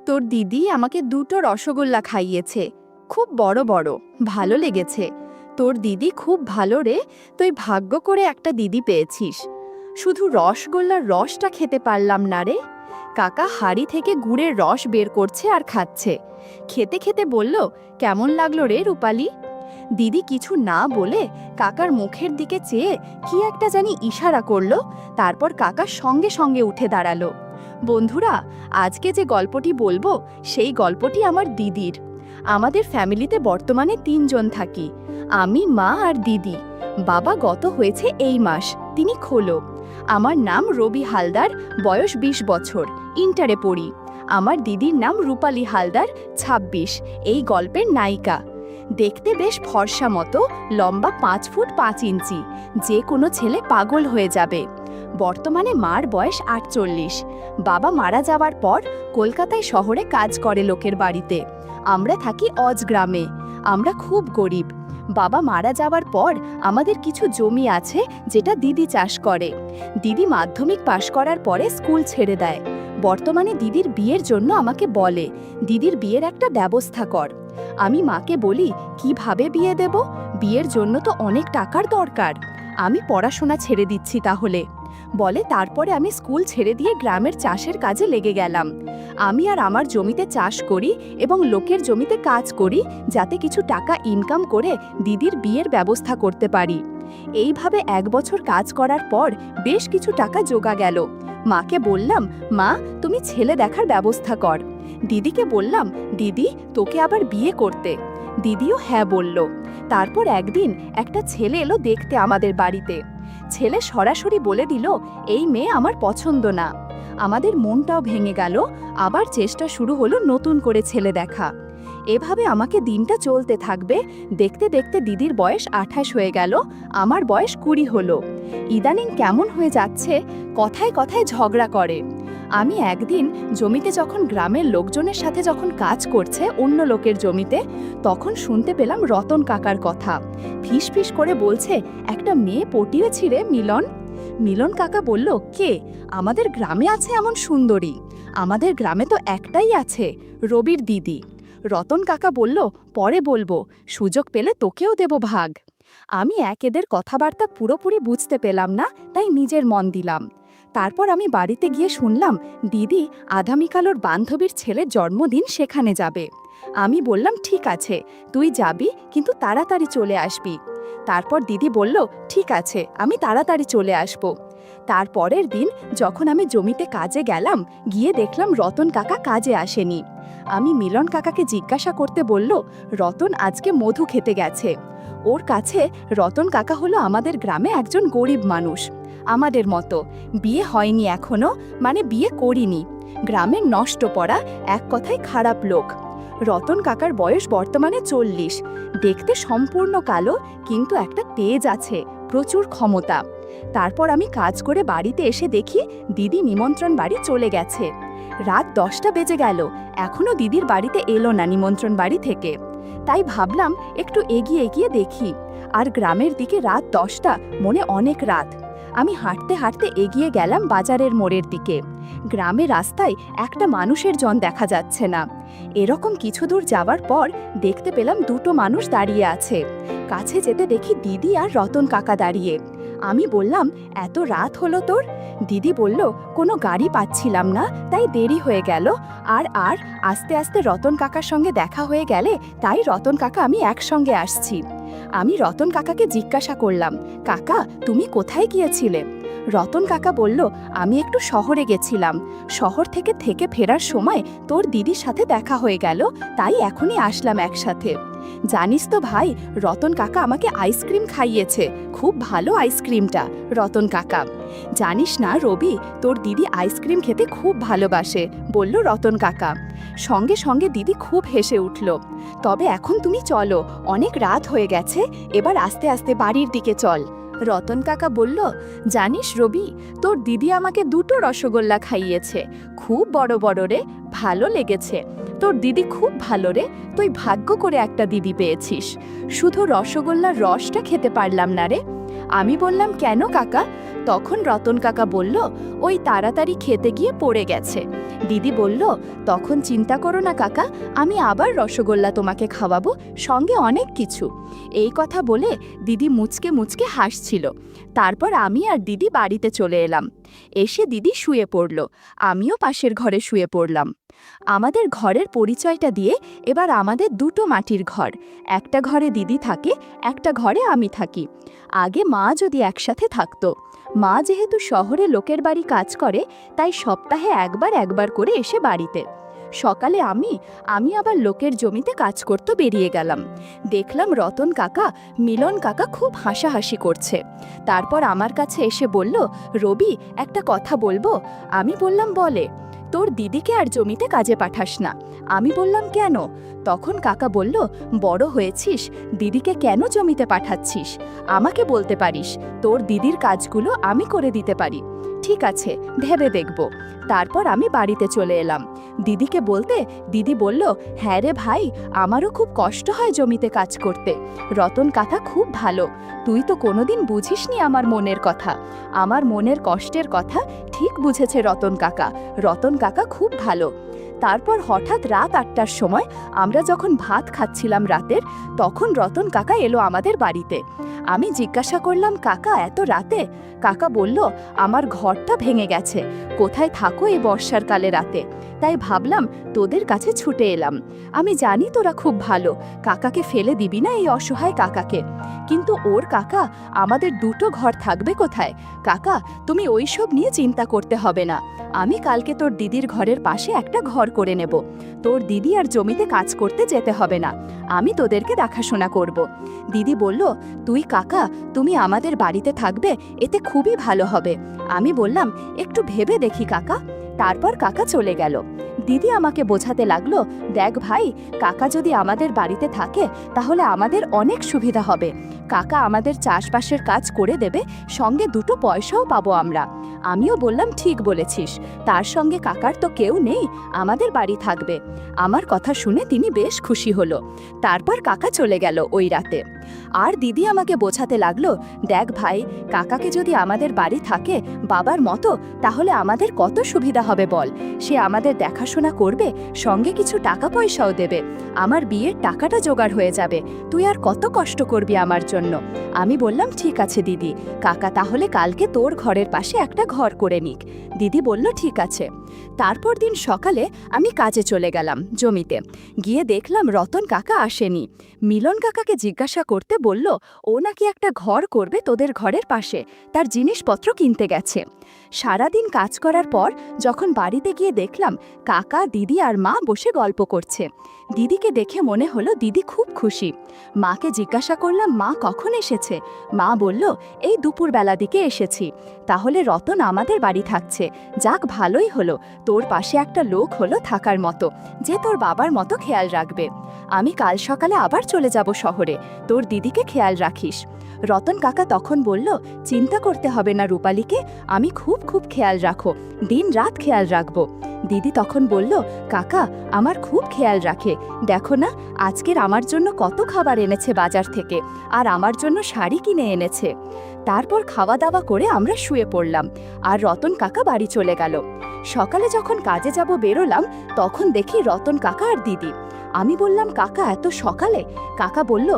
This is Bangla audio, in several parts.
তোর দিদি আমাকে দুটো রসগোল্লা খাইয়েছে, খুব বড় বড়, ভালো লেগেছে। তোর দিদি খুব ভালো রে, তুই ভাগ্য করে একটা দিদি পেয়েছিস। শুধু রসগোল্লার রসটা খেতে পারলাম না রে। কাকা হাড়ি থেকে গুড়ের রস বের করছে আর খাচ্ছে। খেতে খেতে বলল, কেমন লাগলো রে রূপালি? দিদি কিছু না বলে কাকার মুখের দিকে চেয়ে কি একটা জানি ইশারা করলো। তারপর কাকা সঙ্গে সঙ্গে উঠে দাঁড়ালো। বন্ধুরা, আজকে যে গল্পটি বলবো সেই গল্পটি আমার দিদির। আমাদের ফ্যামিলিতে বর্তমানে 3 জন থাকি, আমি, মা আর দিদি। বাবা গত হয়েছে এই মাস, তিনি খোলো। আমার নাম রবি হালদার, বয়স 20 বছর, ইন্টারে পড়ি। আমার দিদির নাম রূপালী হালদার, 26, এই গল্পের নায়িকা। দেখতে বেশ ফর্সা মতো, লম্বা 5 ফুট 5 ইঞ্চি, যে কোনো ছেলে পাগল হয়ে যাবে। বর্তমানে মার বয়স 48। বাবা মারা যাওয়ার পর কলকাতায় শহরে কাজ করে লোকের বাড়িতে। আমরা থাকি অজ গ্রামে। আমরা খুব গরিব। বাবা মারা যাওয়ার পর আমাদের কিছু জমি আছে যেটা দিদি চাষ করে। দিদি মাধ্যমিক পাশ করার পরে স্কুল ছেড়ে দেয়। বর্তমানে দিদির বিয়ের জন্য আমাকে বলে, দিদির বিয়ের একটা ব্যবস্থা কর। আমি মাকে বলি, কিভাবে বিয়ে দেব? বিয়ের জন্য তো অনেক টাকার দরকার। আমি পড়াশোনা ছেড়ে দিচ্ছি তাহলে। বলে তারপরে আমি স্কুল ছেড়ে দিয়ে গ্রামের চাষের কাজে লেগে গেলাম। আমি আর আমার জমিতে চাষ করি এবং লোকের জমিতে কাজ করি, যাতে কিছু টাকা ইনকাম করে দিদির বিয়ের ব্যবস্থা করতে পারি। এইভাবে 1 বছর কাজ করার পর বেশ কিছু টাকা জোগা গেল। মাকে বললাম, মা তুমি ছেলে দেখার ব্যবস্থা কর। দিদিকে বললাম, দিদি তোকে আবার বিয়ে করতে। দিদিও হ্যাঁ বলল। তারপর একদিন একটা ছেলে এলো দেখতে আমাদের বাড়িতে। ছেলে সরাসরি বলে দিল, এই মেয়ে আমার পছন্দ না। আমাদের মনটাও ভেঙে গেল। আবার চেষ্টা শুরু হলো নতুন করে ছেলে দেখা। এভাবে আমাকে দিনটা চলতে থাকবে। দেখতে দেখতে দিদির বয়স 28 হয়ে গেল, আমার বয়স 20 হলো। ইদানিং কেমন হয়ে যাচ্ছে, কথায় কথায় ঝগড়া করে। আমি একদিন জমিতে যখন গ্রামের লোকজনের সাথে যখন কাজ করছে অন্য লোকের জমিতে, তখন শুনতে পেলাম রতন কাকার কথা। ফিসফিস করে বলছে, একটা মেয়ে পটিয়েছি রে মিলন। মিলন কাকা বলল, কে? আমাদের গ্রামে আছে এমন সুন্দরী? আমাদের গ্রামে তো একটাই আছে, রবির দিদি। রতন কাকা বলল, পরে বলবো, সুযোগ পেলে তোকেও দেব ভাগ। আমি এদের কথাবার্তা পুরোপুরি বুঝতে পেলাম না, তাই নিজের মন দিলাম। তারপর আমি বাড়িতে গিয়ে শুনলাম দিদি আগামীকাল ওর বান্ধবীর ছেলের জন্মদিন, সেখানে যাবে। আমি বললাম, ঠিক আছে তুই যাবি, কিন্তু তাড়াতাড়ি চলে আসবি। তারপর দিদি বলল, ঠিক আছে আমি তাড়াতাড়ি চলে আসব। তারপরের দিন যখন আমি জমিতে কাজে গেলাম, গিয়ে দেখলাম রতন কাকা কাজে আসেনি। আমি মিলন কাকাকে জিজ্ঞাসা করতে বলল, রতন আজকে মধু খেতে গেছে। ওর কাছে রতন কাকা হলো আমাদের গ্রামে একজন গরিব মানুষ, আমাদের মতো। বিয়ে হয়নি এখনো, মানে বিয়ে করিনি। গ্রামের নষ্ট পড়া, এক কথায় খারাপ লোক। রতন কাকার বয়স বর্তমানে 40। দেখতে সম্পূর্ণ কালো, কিন্তু একটা তেজ আছে, প্রচুর ক্ষমতা। তারপর আমি কাজ করে বাড়িতে এসে দেখি দিদি নিমন্ত্রণ বাড়ি চলে গেছে। রাত 10টা বেজে গেল, এখনো দিদির বাড়িতে এলো না নিমন্ত্রণ বাড়ি থেকে। তাই ভাবলাম একটু এগিয়ে এগিয়ে দেখি। আর গ্রামের দিকে রাত 10টা, মনে অনেক রাত। আমি হাঁটতে হাঁটতে এগিয়ে গেলাম বাজারের মোড়ের দিকে। গ্রামের রাস্তায় একটা মানুষের জন দেখা যাচ্ছে না। এরকম কিছু দূর যাওয়ার পর দেখতে পেলাম 2টো মানুষ দাঁড়িয়ে আছে। কাছে যেতে দেখি দিদি আর রতন কাকা দাঁড়িয়ে। আমি বললাম, এত রাত হলো তোর? দিদি বলল, কোনো গাড়ি পাচ্ছিলাম না, তাই দেরি হয়ে গেল। আর আস্তে আস্তে রতন কাকার সঙ্গে দেখা হয়ে গেলে, তাই রতন কাকা আমি একসঙ্গে আসছি। আমি রতন কাকাকে জিজ্ঞাসা করলাম, কাকা তুমি কোথায় গিয়েছিলে? রতন কাকা বলল, আমি একটু শহরে গেছিলাম। শহর থেকে ফেরার সময় তোর দিদির সাথে দেখা হয়ে গেল, তাই এখনই আসলাম একসাথে। জানিস তো ভাই, রতন কাকা আমাকে আইসক্রিম খাইয়েছে, খুব ভালো আইসক্রিমটা। রতন কাকা, জানিস না রবি, তোর দিদি আইসক্রিম খেতে খুব ভালোবাসে, বলল রতন কাকা। সঙ্গে সঙ্গে দিদি খুব হেসে উঠল। তবে এখন তুমি চলো, অনেক রাত হয়ে গেছে, এবার আস্তে আস্তে বাড়ির দিকে চল। রতন কাকা বলল, জানিস রবি, তোর দিদি আমাকে 2টো রসগোল্লা খাইয়েছে, খুব বড় বড় রে, ভালো লেগেছে। তোর দিদি খুব ভালো রে, তুই ভাগ্য করে একটা দিদি পেয়েছিস। শুধু রসগোল্লার রসটা খেতে পারলাম না রে। আমি বললাম, কেন কাকা? তখন রতন কাকা বলল, ওই তাড়াতাড়ি খেতে গিয়ে পড়ে গেছে। দিদি বলল, তখন চিন্তা করো না কাকা, আমি আবার রসগোল্লা তোমাকে খাওয়াবো, সঙ্গে অনেক কিছু। এই কথা বলে দিদি মুচকে মুচকে হাসছিল। তারপর আমি আর দিদি বাড়িতে চলে এলাম। এসে দিদি শুয়ে পড়ল, আমিও পাশের ঘরে শুয়ে পড়লাম। আমাদের ঘরের পরিচয়টা দিয়ে এবার আমাদের দুটো মাটির ঘর, একটা ঘরে দিদি থাকে, একটা ঘরে আমি থাকি। আগে মা যদি একসাথে থাকতো, মা যেহেতু শহরে লোকের বাড়ি কাজ করে, তাই সপ্তাহে একবার করে এসে বাড়িতে। সকালে আমি আবার লোকের জমিতে কাজ করতে বেরিয়ে গেলাম। দেখলাম রতন কাকা মিলন কাকা খুব হাসাহাসি করছে। তারপর আমার কাছে এসে বলল, রবি একটা কথা বলবো? আমি বললাম, বলে। তোর দিদিকে আর জমিতে কাজে পাঠাস না। আমি বললাম, কেন? তখন কাকা বলল, বড় হয়েছিস, দিদিকে কেন জমিতে পাঠাচ্ছিস? আমাকে বলতে পারিস, তোর দিদির কাজগুলো আমি করে দিতে পারি। ঠিক আছে, ভেবে দেখব। তারপর আমি বাড়িতে চলে এলাম। দিদিকে বলতে দিদি বলল, হ্যাঁ রে ভাই, আমারও খুব কষ্ট হয় জমিতে কাজ করতে। রতন কাকা খুব ভালো, তুই তো কোনোদিন বুঝিসনি আমার মনের কথা। আমার মনের কষ্টের কথা ঠিক বুঝেছে রতন কাকা। রতন কাকা খুব ভালো। তারপর হঠাৎ রাত 8টার সময় আমরা যখন ভাত খাচ্ছিলাম রাতের, তখন রতন কাকা এলো আমাদের বাড়িতে। আমি জিজ্ঞাসা করলাম, কাকা এত রাতে? কাকা বলল, আমার ঘরটা ভেঙে গেছে, কোথায় থাকো এই বর্ষার কালে রাতে? তাই ভাবলাম তোদের কাছে ছুটে এলাম। আমি জানি তোরা খুব ভালো, কাকাকে ফেলে দিবি না, এই অসহায় কাকাকে। কিন্তু ওর কাকা, আমাদের দুটো ঘর থাকবে কোথায়? কাকা তুমি ওইসব নিয়ে চিন্তা করতে হবে না, আমি কালকে তোর দিদির ঘরের পাশে একটা ঘর করে নেব। তোর দিদি আর জমিতে কাজ করতে যেতে হবে না, আমি তোদেরকে দেখাশোনা করব। দিদি বলল, তুই কাকা তুমি আমাদের বাড়িতে থাকবে, এতে খুবই ভালো হবে। আমি বললাম, একটু ভেবে দেখি কাকা। তারপর কাকা চলে গেল। দিদি আমাকে বোঝাতে লাগলো, দেখ ভাই, কাকা যদি আমাদের বাড়িতে থাকে তাহলে আমাদের অনেক সুবিধা হবে। কাকা আমাদের চাষবাসের কাজ করে দেবে, সঙ্গে দুটো পয়সাও পাবো আমরা। আমিও বললাম, ঠিক বলেছিস, তার সঙ্গে কাকার তো কেউ নেই, আমাদের বাড়ি থাকবে। আমার কথা শুনে তিনি বেশ খুশি হলো। তারপর কাকা চলে গেল ওই রাতে। আর দিদি আমাকে বোঝাতে লাগলো, দেখ ভাই, কাকাকে যদি আমাদের বাড়ি থাকে বাবার মতো, তাহলে আমাদের কত সুবিধা হবে বল। সে আমাদের দেখাশোনা করবে, সঙ্গে কিছু টাকা পয়সাও দেবে। আমার বিয়ের টাকাটা জোগাড় হয়ে যাবে, তুই আর কত কষ্ট করবি আমার জন্য। আমি বললাম, ঠিক আছে দিদি, কাকা তাহলে কালকে তোর ঘরের পাশে একটা ঘর করে নিক। দিদি বলল, ঠিক আছে। তারপর দিন সকালে আমি কাজে চলে গেলাম জমিতে। গিয়ে দেখলাম রতন কাকা আসেনি। মিলন কাকাকে জিজ্ঞাসা করতে বলল, ও নাকি একটা ঘর করবে তোদের ঘরের পাশে, তার জিনিসপত্র কিনতে গেছে। সারাদিন কাজ করার পর যখন বাড়িতে গিয়ে দেখলাম কাকা, দিদি আর মা বসে গল্প করছে। দিদিকে দেখে মনে হলো দিদি খুব খুশি। মাকে জিজ্ঞাসা করলাম, মা কখন এসেছে? মা বলল, এই দুপুরবেলা দিকে এসেছি। তাহলে রতন আমাদের বাড়ি থাকছে, যাক ভালোই হলো, তোর পাশে একটা লোক হলো থাকার মতো, যে তোর বাবার মতো খেয়াল রাখবে। আমি কাল সকালে আবার চলে যাব শহরে, তোর দিদিকে খেয়াল রাখিস। রতন কাকা তখন বলল, চিন্তা করতে হবে না রূপালীকে, আমি খুব খেয়াল রাখো, দিন রাত খেয়াল রাখবো। দিদি তখন বলল, কাকা আমার খুব খেয়াল রাখে, দেখো না আজকের আমার জন্য কত খাবার এনেছে বাজার থেকে, আর আমার জন্য শাড়ি কিনে এনেছে। তারপর খাওয়া দাওয়া করে আমরা শুয়ে পড়লাম, আর রতন কাকা বাড়ি চলে গেল। সকালে যখন কাজে যাব বেরোলাম, তখন দেখি রতন কাকা আর দিদি। আমি বললাম, কাকা এত সকালে? কাকা বলল,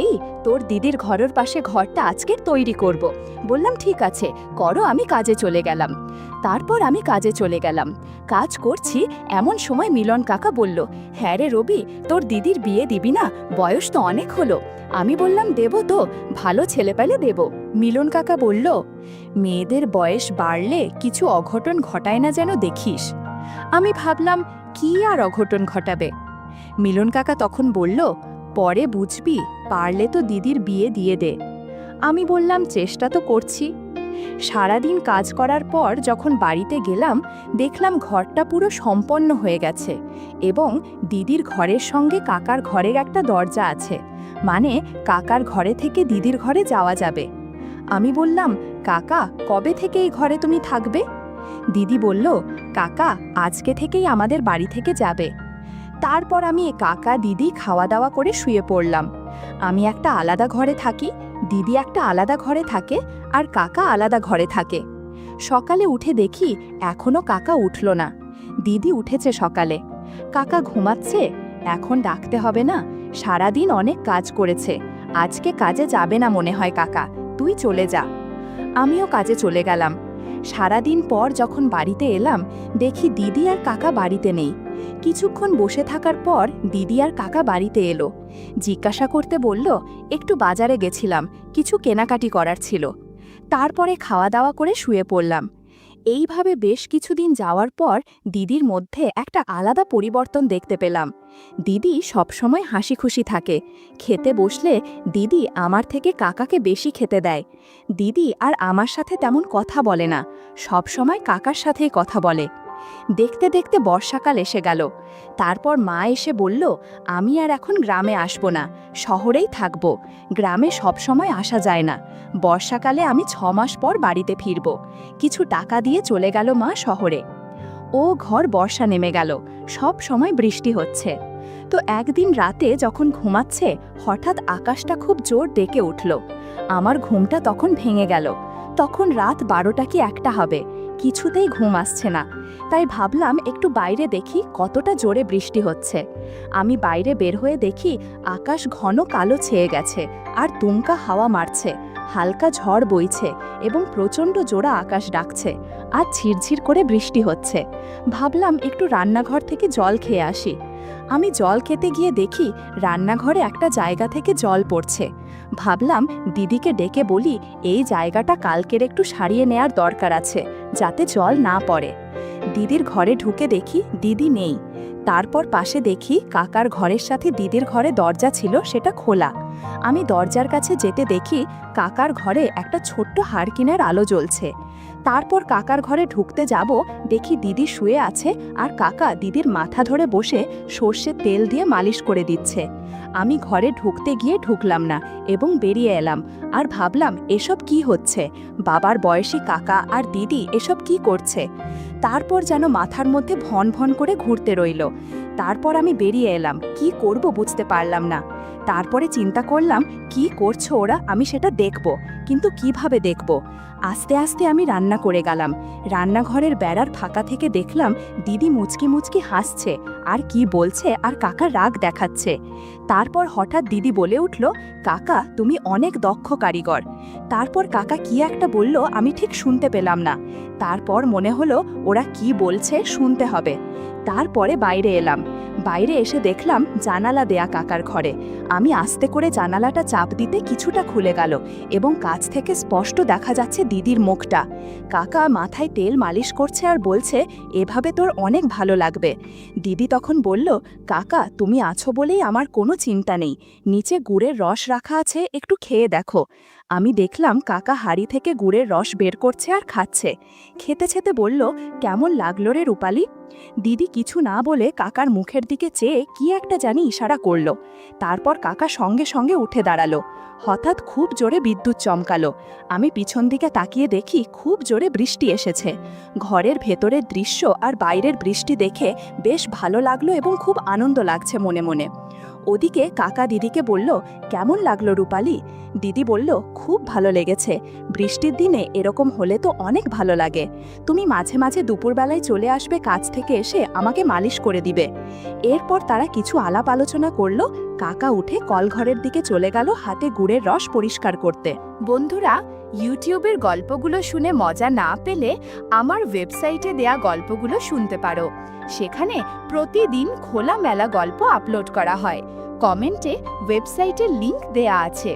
এই তোর দিদির ঘরের পাশে ঘরটা আজকের তৈরি করব। বললাম, ঠিক আছে করো, আমি কাজে চলে গেলাম। তারপর আমি কাজে চলে গেলাম। কাজ করছি এমন সময় মিলন কাকা বলল, হ্যাঁ রে রবি, তোর দিদির বিয়ে দিবি না? বয়স তো অনেক হলো। আমি বললাম, দেব তো, ভালো ছেলে পেলে দেব। মিলন কাকা বলল, মেয়েদের বয়স বাড়লে কিছু অঘটন ঘটায় না যেন দেখিস। আমি ভাবলাম, কি আর অঘটন ঘটাবে? মিলন কাকা তখন বলল, পরে বুঝবি, পারলে তো দিদির বিয়ে দিয়ে দে। আমি বললাম, চেষ্টা তো করছি। সারাদিন কাজ করার পর যখন বাড়িতে গেলাম, দেখলাম ঘরটা পুরো সম্পন্ন হয়ে গেছে, এবং দিদির ঘরের সঙ্গে কাকার ঘরের একটা দরজা আছে, মানে কাকার ঘরে থেকে দিদির ঘরে যাওয়া যাবে। আমি বললাম, কাকা কবে থেকে এই ঘরে তুমি থাকবে? দিদি বলল, কাকা আজকে থেকেই আমাদের বাড়ি থেকে যাবে। তারপর আমি কাকা দিদি খাওয়া দাওয়া করে শুয়ে পড়লাম। আমি একটা আলাদা ঘরে থাকি, দিদি একটা আলাদা ঘরে থাকে আর কাকা আলাদা ঘরে থাকে। সকালে উঠে দেখি এখনো কাকা উঠল না। দিদি উঠেছে সকালে। কাকা ঘুমাচ্ছে। এখন ডাকতে হবে না, সারাদিন অনেক কাজ করেছে, আজকে কাজে যাবে না মনে হয় কাকা, তুই চলে যা। আমিও কাজে চলে গেলাম। সারাদিন পর যখন বাড়িতে এলাম দেখি দিদি আর কাকা বাড়িতে নেই। কিছুক্ষণ বসে থাকার পর দিদি আর কাকা বাড়িতে এলো। জিজ্ঞাসা করতে বলল, একটু বাজারে গেছিলাম, কিছু কেনাকাটি করার ছিল। তারপরে খাওয়া দাওয়া করে শুয়ে পড়লাম। এইভাবে বেশ কিছুদিন যাওয়ার পর দিদির মধ্যে একটা আলাদা পরিবর্তন দেখতে পেলাম। দিদি সবসময় হাসি খুশি থাকে। খেতে বসলে দিদি আমার থেকে কাকাকে বেশি খেতে দেয়। দিদি আর আমার সাথে তেমন কথা বলে না, সবসময় কাকার সাথেই কথা বলে। দেখতে দেখতে বর্ষাকাল এসে গেল। তারপর মা এসে বলল, আমি আর এখন গ্রামে আসব না, শহরেই থাকব। গ্রামে সবসময় আসা যায় না। বর্ষাকালে আমি 6 মাস পর বাড়িতে ফিরব। কিছু টাকা দিয়ে চলে গেল মা শহরে। ও ঘর বর্ষা নেমে গেল, সব সময় বৃষ্টি হচ্ছে। তো একদিন রাতে যখন ঘুমাচ্ছে হঠাৎ আকাশটা খুব জোর ডেকে উঠল। আমার ঘুমটা তখন ভেঙে গেল। তখন রাত 12টা কি 1টা হবে, কিছুতেই ঘুম আসছে না। তাই ভাবলাম একটু বাইরে দেখি কতটা জোরে বৃষ্টি হচ্ছে। আমি বাইরে বের হয়ে দেখি আকাশ ঘন কালো ছেয়ে গেছে আর দুমকা হাওয়া মারছে, হালকা ঝড় বইছে এবং প্রচণ্ড জোড়া আকাশ ডাকছে আর ঝিরঝির করে বৃষ্টি হচ্ছে। ভাবলাম একটু রান্নাঘর থেকে জল খেয়ে আসি। আমি জল খেতে গিয়ে দেখি রান্নাঘরে একটা জায়গা থেকে জল পড়ছে। ভাবলাম দিদিকে ডেকে বলি, এই জায়গাটা কালকের একটু সারিয়ে নেয়ার দরকার আছে, যাতে জল না পড়ে। দিদির ঘরে ঢুকে দেখি দিদি নেই। তারপর পাশে দেখি কাকার ঘরের সাথে দিদির ঘরে দরজা ছিল, সেটা খোলা। আমি দরজার কাছে যেতে দেখি কাকার ঘরে একটা ছোট্ট হারকিনের আলো জ্বলছে। তারপর কাকার ঘরে ঢুকতে যাব, দেখি দিদি শুয়ে আছে আর কাকা দিদির মাথা ধরে বসে সর্ষের তেল দিয়ে মালিশ করে দিচ্ছে। আমি ঘরে ঢুকতে গিয়ে ঢুকলাম না এবং বেরিয়ে এলাম আর ভাবলাম এসব কি হচ্ছে, বাবার বয়সী কাকা আর দিদি এসব কি করছে। তারপর যেন মাথার মধ্যে ভন ভন করে ঘুরতে রইল। তারপর আমি বেরিয়ে এলাম, কি করব বুঝতে পারলাম না। তারপরে চিন্তা করলাম কি করছো ওরা, আমি সেটা দেখব, কিন্তু কিভাবে দেখব। আস্তে আস্তে আমি রান্না করে গেলাম। রান্নাঘরের বেড়ার ফাঁকা থেকে দেখলাম দিদি মুচকি মুচকি হাসছে আর কি বলছে আর কাকা রাগ দেখাচ্ছে। তারপর হঠাৎ দিদি বলে উঠল, কাকা তুমি অনেক দক্ষ কারিগর। তারপর কাকা কি একটা বলল, আমি ঠিক শুনতে পেলাম না। তারপর মনে হলো ওরা কি বলছে শুনতে হবে। তারপরে বাইরে এলাম। বাইরে এসে দেখলাম জানালা দেয়া কাকার ঘরে। আমি আস্তে করে জানালাটা চাপ দিতে কিছুটা খুলে গেল এবং কাছ থেকে স্পষ্ট দেখা যাচ্ছে দিদির মুখটা। কাকা মাথায় তেল মালিশ করছে আর বলছে, এভাবে তোর অনেক ভালো লাগবে। দিদি তখন বলল, কাকা তুমি আছো বলেই আমার কোনো চিন্তা নেই, নিচে গুড়ের রস রাখা আছে, একটু খেয়ে দেখো। আমি দেখলাম কাকা হাঁড়ি থেকে গুড়ের রস বের করছে আর খাচ্ছে। খেতে খেতে বলল, কেমন লাগলো রে রূপালী? দিদি কিছু না বলে কাকার মুখের দিকে চেয়ে কি একটা জানি ইশারা করল। তারপর কাকা সঙ্গে সঙ্গে উঠে দাঁড়ালো। হঠাৎ খুব জোরে বিদ্যুৎ চমকালো। আমি পিছন দিকে তাকিয়ে দেখি খুব জোরে বৃষ্টি এসেছে। ঘরের ভেতরের দৃশ্য আর বাইরের বৃষ্টি দেখে বেশ ভালো লাগলো এবং খুব আনন্দ লাগছে মনে মনে। ওদিকে কাকা দিদিকে বলল, কেমন লাগলো রূপালী? দিদি বলল, খুব ভালো লেগেছে, বৃষ্টির দিনে এরকম হলে তো অনেক ভালো লাগে। তুমি মাঝে মাঝে দুপুরবেলায় চলে আসবে, কাজ থেকে এসে আমাকে মালিশ করে দিবে। এরপর তারা কিছু আলাপ আলোচনা করলো। কাকা উঠে কলঘরের দিকে চলে গেল হাতে গুড়ের রস পরিষ্কার করতে। বন্ধুরা, ইউটিউবের গল্পগুলো শুনে মজা না পেলে আমার ওয়েবসাইটে দেয়া গল্পগুলো শুনতে পারো। সেখানে প্রতিদিন খোলামেলা গল্প আপলোড করা হয়। কমেন্টে ওয়েবসাইটের লিংক দেয়া আছে।